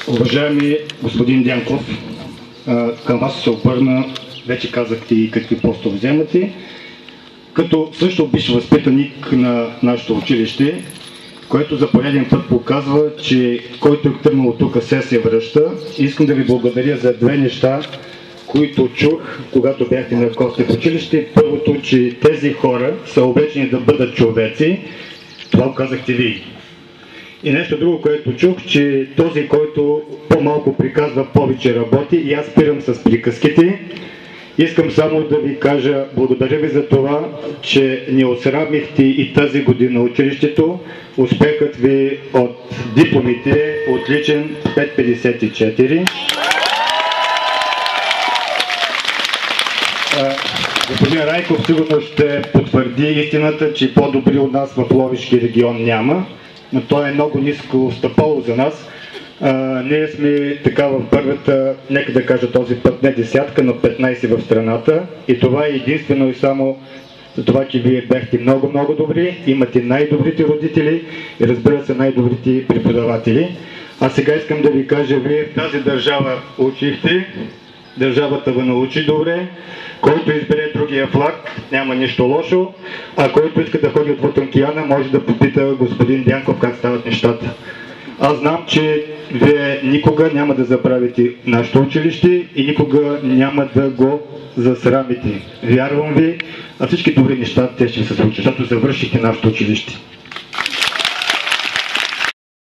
Уважаеми господин Дянков, към вас се обърна, вече казахте и какви постове вземате. Като също биш възпитаник на нашето училище, което за пореден път показва, че който е тръгнал тук се връща. Искам да ви благодаря за две неща, които чух, когато бяхте на гости в училище. Първото, че тези хора са обречени да бъдат човеци. Това го казахте вие. И нещо друго, което чух, че този, който по-малко приказва, повече работи, и аз спирам с приказките. Искам само да ви кажа, благодаря ви за това, че ни осрамихте и тази година училището. Успехът ви от дипломите е отличен, 5,54. Господин Райков сигурно ще потвърди истината, че по-добри от нас в Ловешки регион няма, но то е много ниско стъпало за нас. Ние сме така в първата, нека да кажа този път не десятка, но 15 в страната, и това е единствено и само за това, че вие бяхте много добри, имате най-добрите родители и разбира се най-добрите преподаватели. А сега искам да ви кажа, вие в тази държава учихте, държавата ви научи добре, който избере другия флаг, няма нищо лошо, а който иска да ходи отвъд океана, може да попита господин Дянков как стават нещата. Аз знам, че вие никога няма да забравите нашето училище и никога няма да го засрамите. Вярвам ви, а всички добри неща те ще се случат, защото завършихте нашето училище.